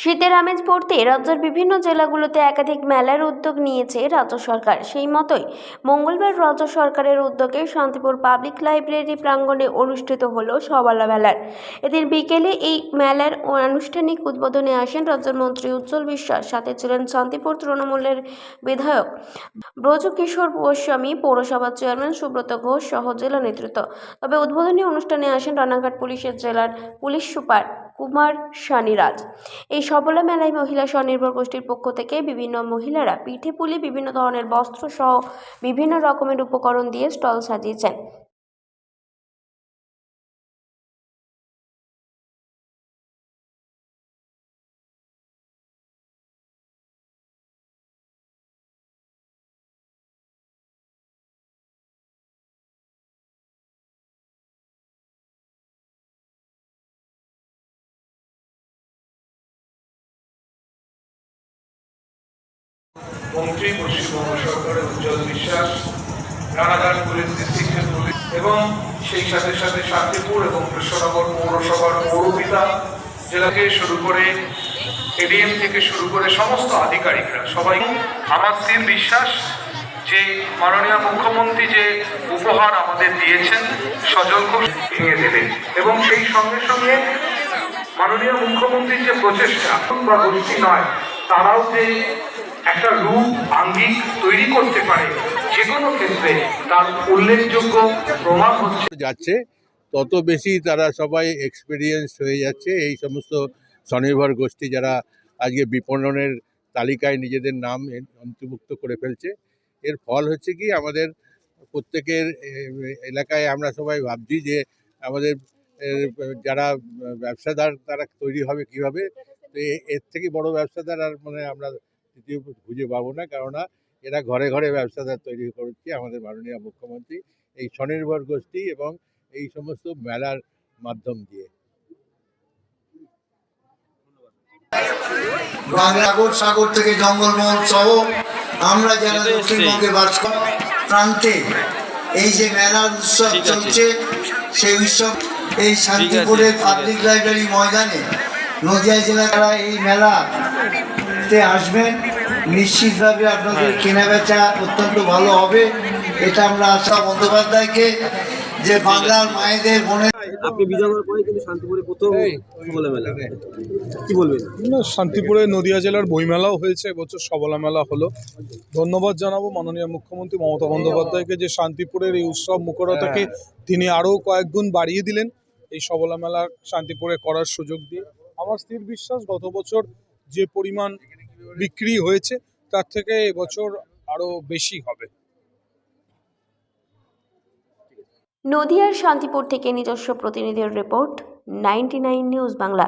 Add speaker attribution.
Speaker 1: শীতের আমেজ পড়তে রাজ্যের বিভিন্ন জেলাগুলোতে একাধিক মেলার উদ্যোগ নিয়েছে রাজ্য সরকার। সেই মতোই মঙ্গলবার রাজ্য সরকারের উদ্যোগে শান্তিপুর পাবলিক লাইব্রেরি প্রাঙ্গণে অনুষ্ঠিত হলো সবালা মেলার। এদিন বিকেলে এই মেলার আনুষ্ঠানিক উদ্বোধনে আসেন রাজ্যের মন্ত্রী উজ্জ্বল বিশ্বাস, সাথে ছিলেন শান্তিপুর তৃণমূলের বিধায়ক ব্রজকিশোর গোস্বামী, পৌরসভার চেয়ারম্যান সুব্রত ঘোষ সহ জেলা নেতৃত্ব। তবে উদ্বোধনী অনুষ্ঠানে আসেন রানাঘাট পুলিশের জেলার পুলিশ সুপার কুমার শানিরাজ। এই সফলা মেলায় মহিলা স্বনির্ভর গোষ্ঠীর পক্ষ থেকে বিভিন্ন মহিলারা পিঠে পুলি, বিভিন্ন ধরনের বস্ত্র সহ বিভিন্ন রকমের উপকরণ দিয়ে স্টল সাজিয়েছেন।
Speaker 2: মন্ত্রী পশ্চিমবঙ্গ সরকারের উজ্জ্বল বিশ্বাস, রানাঘাট পুলিশ ডিস্ট্রিক্টের পুলিশ এবং সেই সাথে সাথে শান্তিপুর এবং কৃষ্ণনগর পৌরসভার পৌরপিতা জেলা থেকে শুরু করে এডিএম থেকে শুরু করে সমস্ত আধিকারিকরা সবাই, আমার স্থির বিশ্বাস যে মাননীয় মুখ্যমন্ত্রী যে উপহার আমাদের দিয়েছেন সজল ঘোষ ভেঙে দেবেন এবং সেই সঙ্গে সঙ্গে মাননীয় মুখ্যমন্ত্রীর যে প্রচেষ্টা বা গোষ্ঠী নয়, তারাও যে একটা রূপ আঙ্গিক তৈরি করতে পারে যে কোনো ক্ষেত্রে, তার উল্লেখযোগ্য প্রমাণ হচ্ছে
Speaker 3: যাচ্ছে। তত বেশি তারা সবাই এক্সপিরিয়েন্স হয়ে যাচ্ছে। এই সমস্ত স্বনির্ভর গোষ্ঠী যারা আজকে বিপণনের তালিকায় নিজেদের নাম অন্তর্ভুক্ত করে ফেলছে, এর ফল হচ্ছে কি আমাদের প্রত্যেকের এলাকায় আমরা সবাই ভাবছি যে আমাদের যারা ব্যবসাদার তারা তৈরি হবে কীভাবে। তো এর থেকে বড় ব্যবসাদার আর আমরা তৃতীয় খুঁজে পাবো না, কেননা এরা ঘরে ঘরে ব্যবসাদার তৈরি করছে আমাদের মাননীয় মুখ্যমন্ত্রী এই স্বনির্ভর গোষ্ঠী এবং এই সমস্ত মেলার মাধ্যম দিয়ে।
Speaker 4: বাংলাগর সাগর থেকে জঙ্গলমহল সহ আমরা যারা দক্ষিণবঙ্গে বাস প্রান্তে এই যে মেলার উৎসব চলছে, সেই উৎসব এই শান্তিপুরের পাবলিক লাইব্রেরি ময়দানে নদিয়া জেলারা এই মেলাতে আসবেন, নিশ্চিতভাবে আপনাদের কেনাবেচা অত্যন্ত ভালো হবে। এটা আমরা আশা বন্দ্যোপাধ্যায়কে যে বাংলার মায়েদের বোনের।
Speaker 5: আপনি বিজয় করার পরে কিন্তু শান্তিপুরে প্রথম সবলা মেলা, কি বলবেন?
Speaker 6: শান্তিপুরে নদিয়া জেলার বইমেলাও হয়েছে, এবছর সবলা মেলা হলো। ধন্যবাদ জানাবো মাননীয় মুখ্যমন্ত্রী মমতা বন্দ্যোপাধ্যায়কে যে শান্তিপুরের এই উৎসব মুখরতাকে তিনি আরও কয়েক গুণ বাড়িয়ে দিলেন এই সবলা মেলা শান্তিপুরে করার সুযোগ দিয়ে। আমার স্থির বিশ্বাস গত বছর যে পরিমাণ বিক্রি হয়েছে তার থেকে এবছর আরও বেশি হবে।
Speaker 1: নদিয়ার শান্তিপুর থেকে নিজস্ব প্রতিনিধির রিপোর্ট, 99 নিউজ বাংলা।